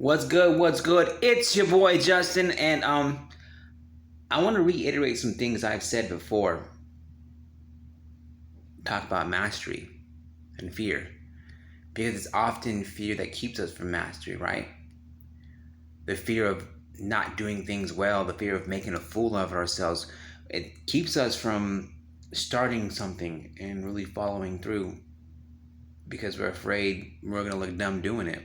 What's good? What's good? It's your boy Justin, and I want to reiterate some things I've said before. Talk about mastery and fear, because it's often fear that keeps us from mastery, right? The fear of not doing things well, the fear of making a fool of ourselves, it keeps us from starting something and really following through because we're afraid we're gonna look dumb doing it.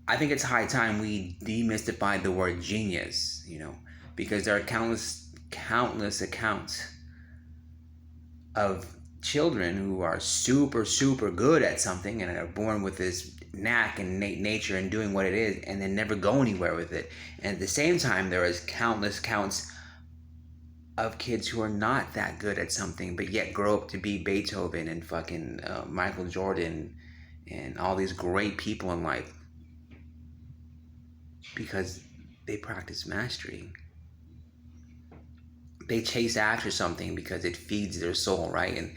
I think it's high time we demystify the word genius, because there are countless accounts of children who are super, super good at something and are born with this knack and innate nature and doing what it is and then never go anywhere with it. And at the same time, there is countless counts of kids who are not that good at something but yet grow up to be Beethoven and fucking Michael Jordan and all these great people in life, because they practice mastery. They chase after something because it feeds their soul, right? And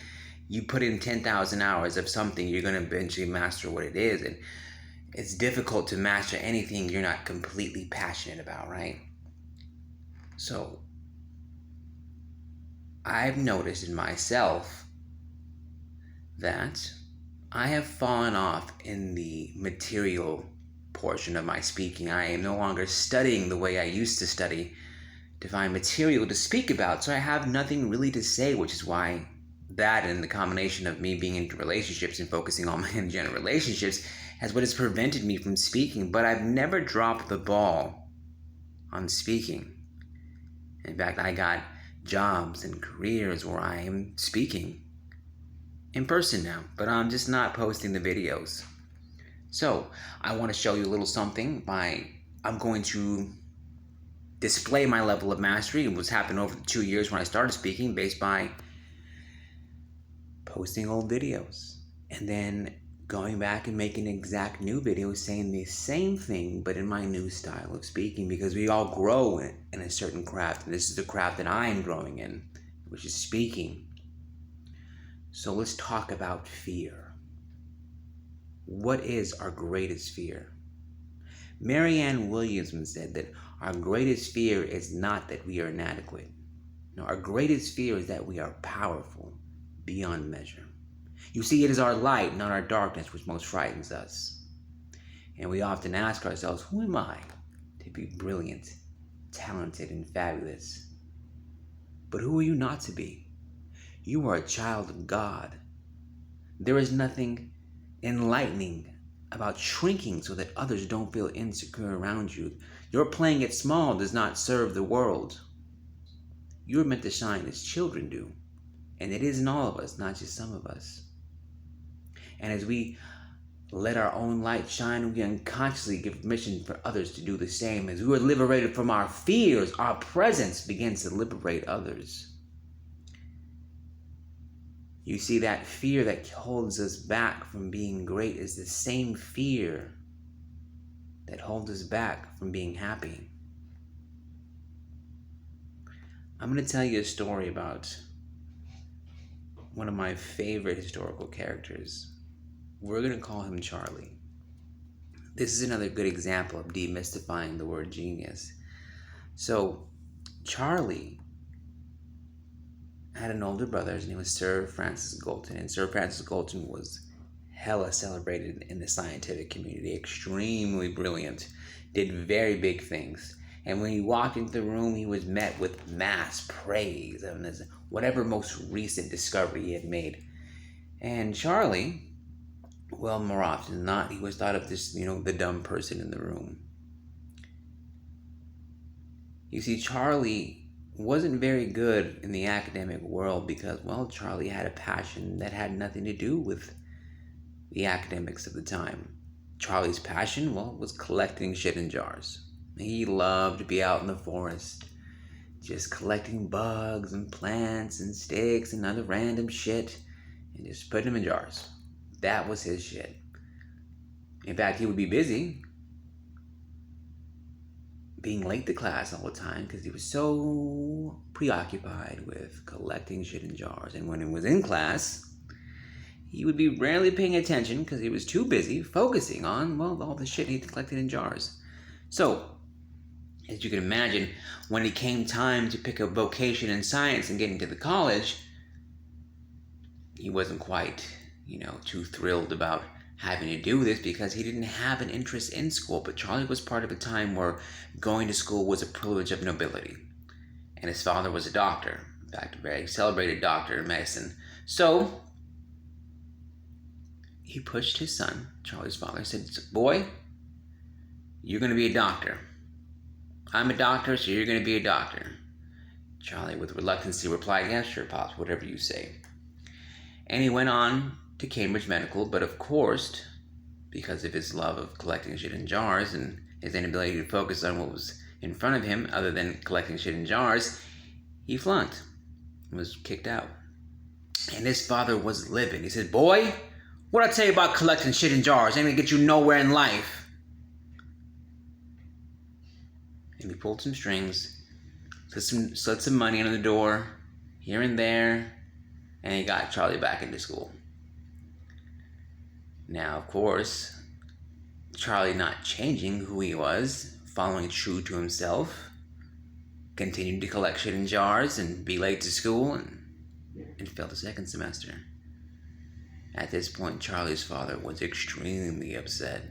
you put in 10,000 hours of something, you're going to eventually master what it is. And it's difficult to master anything you're not completely passionate about, right? So I've noticed in myself that I have fallen off in the material portion of my speaking. I am no longer studying the way I used to study to find material to speak about, so I have nothing really to say, which is why that and the combination of me being into relationships and focusing on my in-general relationships has what has prevented me from speaking. But I've never dropped the ball on speaking. In fact, I got jobs and careers where I am speaking in person now, but I'm just not posting the videos. So I want to show you a little something I'm going to display my level of mastery and what's happened over the 2 years when I started speaking, based by posting old videos and then going back and making exact new videos saying the same thing but in my new style of speaking, because we all grow in a certain craft, and this is the craft that I'm growing in, which is speaking. So let's talk about fear. What is our greatest fear? Marianne Williamson said that our greatest fear is not that we are inadequate. No, our greatest fear is that we are powerful beyond measure. You see, it is our light, not our darkness, which most frightens us. And we often ask ourselves, who am I to be brilliant, talented, and fabulous? But who are you not to be? You are a child of God. There is nothing enlightening about shrinking so that others don't feel insecure around you. Your playing it small does not serve the world. You're meant to shine as children do. And it isn't all of us, not just some of us. And as we let our own light shine, we unconsciously give permission for others to do the same. As we are liberated from our fears, our presence begins to liberate others. You see, that fear that holds us back from being great is the same fear that holds us back from being happy. I'm going to tell you a story about one of my favorite historical characters. We're going to call him Charlie. This is another good example of demystifying the word genius. So, Charlie had an older brother. His name was Sir Francis Galton, and Sir Francis Galton was hella celebrated in the scientific community, extremely brilliant, did very big things. And when he walked into the room, he was met with mass praise of his whatever most recent discovery he had made. And Charlie, well, more often than not, he was thought of as, the dumb person in the room. You see, Charlie wasn't very good in the academic world because, well, Charlie had a passion that had nothing to do with the academics of the time. Charlie's passion, well, was collecting shit in jars. He loved to be out in the forest, just collecting bugs and plants and sticks and other random shit and just putting them in jars. That was his shit. In fact, he would be busy being late to class all the time because he was so preoccupied with collecting shit in jars. And when he was in class, he would be rarely paying attention because he was too busy focusing on, well, all the shit he'd collected in jars. So, as you can imagine, when it came time to pick a vocation in science and get into the college, he wasn't quite, too thrilled about having to do this because he didn't have an interest in school. But Charlie was part of a time where going to school was a privilege of nobility. And his father was a doctor, in fact, a very celebrated doctor in medicine. So he pushed his son, Charlie's father, and said, boy, you're going to be a doctor. I'm a doctor, so you're going to be a doctor. Charlie, with reluctancy, replied, yeah, sure, Pops, whatever you say. And he went on to Cambridge Medical, but of course, because of his love of collecting shit in jars and his inability to focus on what was in front of him other than collecting shit in jars, he flunked and was kicked out. And his father was livid. He said, boy, what I tell you about collecting shit in jars ain't gonna get you nowhere in life. And he pulled some strings, slid some money under the door, here and there, and he got Charlie back into school. Now, of course, Charlie not changing who he was, following true to himself, continued to collect shit in jars and be late to school and failed the second semester. At this point, Charlie's father was extremely upset.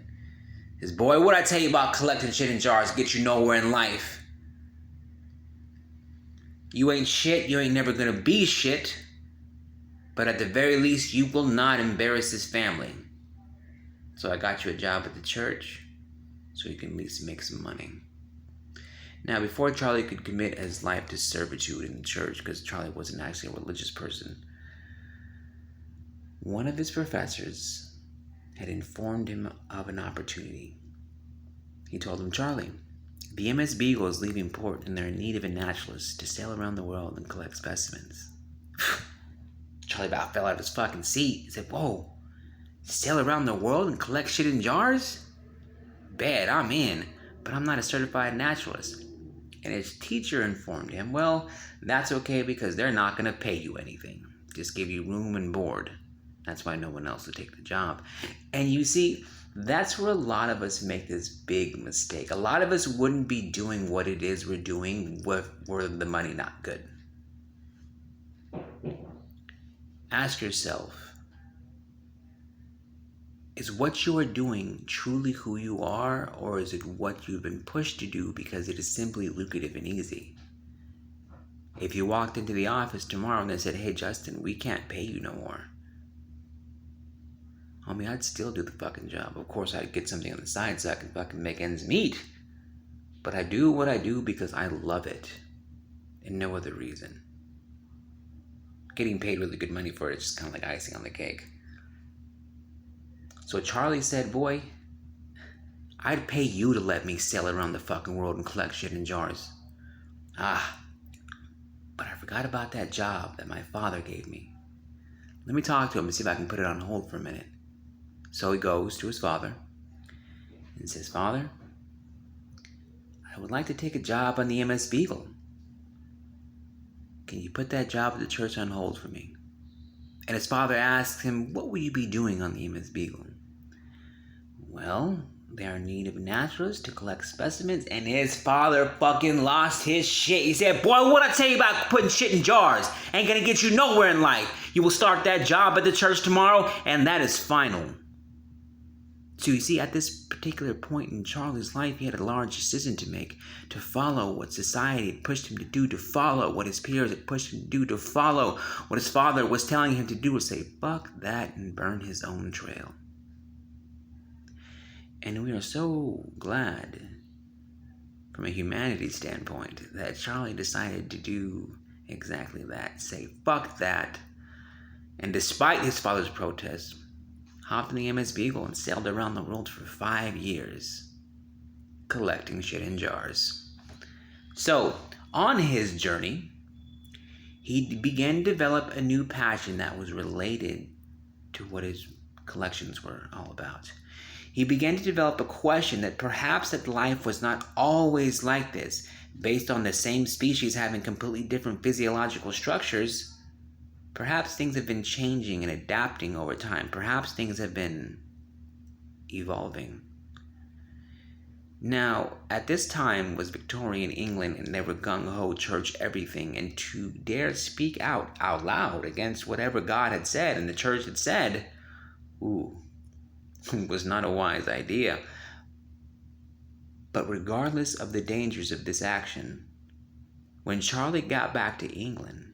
His boy, what I tell you about collecting shit in jars get you nowhere in life. You ain't shit, you ain't never gonna be shit, but at the very least, you will not embarrass his family. So I got you a job at the church so you can at least make some money. Now, before Charlie could commit his life to servitude in the church, because Charlie wasn't actually a religious person, one of his professors had informed him of an opportunity. He told him, Charlie, the MS Beagle is leaving port and they're in need of a naturalist to sail around the world and collect specimens. Charlie about fell out of his fucking seat. He said, whoa, sail around the world and collect shit in jars? Bad, I'm in, but I'm not a certified naturalist. And his teacher informed him, well, that's okay because they're not going to pay you anything. Just give you room and board. That's why no one else would take the job. And you see, that's where a lot of us make this big mistake. A lot of us wouldn't be doing what it is we're doing were the money not good. Ask yourself, is what you are doing truly who you are, or is it what you've been pushed to do because it is simply lucrative and easy? If you walked into the office tomorrow and they said, hey, Justin, we can't pay you no more, I'd still do the fucking job. Of course, I'd get something on the side so I can fucking make ends meet. But I do what I do because I love it. And no other reason. Getting paid really good money for it is just kind of like icing on the cake. So Charlie said, boy, I'd pay you to let me sail around the fucking world and collect shit in jars. But I forgot about that job that my father gave me. Let me talk to him and see if I can put it on hold for a minute. So he goes to his father and says, Father, I would like to take a job on the MS Beagle. Can you put that job at the church on hold for me? And his father asked him, what will you be doing on the MS Beagle? Well, they are in need of naturalists to collect specimens, and his father fucking lost his shit. He said, boy, what I tell you about putting shit in jars ain't gonna get you nowhere in life. You will start that job at the church tomorrow, and that is final. So you see, at this particular point in Charlie's life, he had a large decision to make, to follow what society had pushed him to do, to follow what his peers had pushed him to do, to follow what his father was telling him to do, or say, fuck that and burn his own trail. And we are so glad, from a humanities standpoint, that Charlie decided to do exactly that, say, fuck that, and despite his father's protests, hopped in the MS Beagle and sailed around the world for 5 years, collecting shit in jars. So, on his journey, he began to develop a new passion that was related to what his collections were all about. He began to develop a question that perhaps that life was not always like this, based on the same species having completely different physiological structures. Perhaps things have been changing and adapting over time. Perhaps things have been evolving. Now, at this time was Victorian England, and they were gung-ho church everything, and to dare speak out loud against whatever God had said and the church had said, was not a wise idea. But regardless of the dangers of this action, when Charlie got back to England,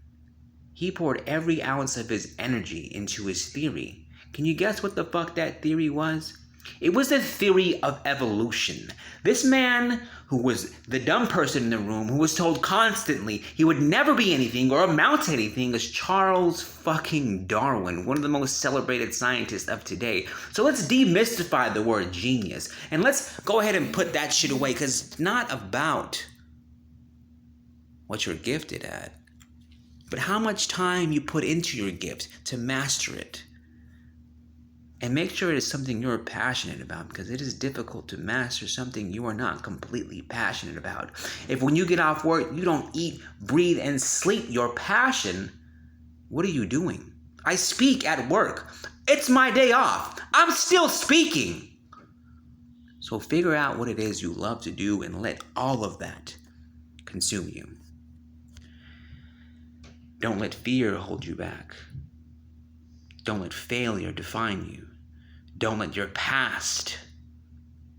he poured every ounce of his energy into his theory. Can you guess what the fuck that theory was? It was the theory of evolution. This man, who was the dumb person in the room, who was told constantly he would never be anything or amount to anything, is Charles fucking Darwin, one of the most celebrated scientists of today. So let's demystify the word genius, and let's go ahead and put that shit away, because it's not about what you're gifted at, but how much time you put into your gift to master it. And make sure it is something you're passionate about, because it is difficult to master something you are not completely passionate about. If when you get off work, you don't eat, breathe, and sleep your passion, what are you doing? I speak at work. It's my day off. I'm still speaking. So figure out what it is you love to do and let all of that consume you. Don't let fear hold you back. Don't let failure define you. Don't let your past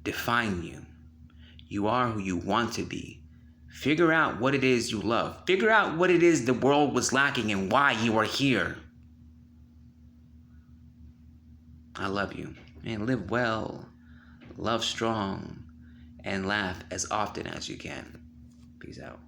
define you. You are who you want to be. Figure out what it is you love. Figure out what it is the world was lacking and why you are here. I love you. And live well, love strong, and laugh as often as you can. Peace out.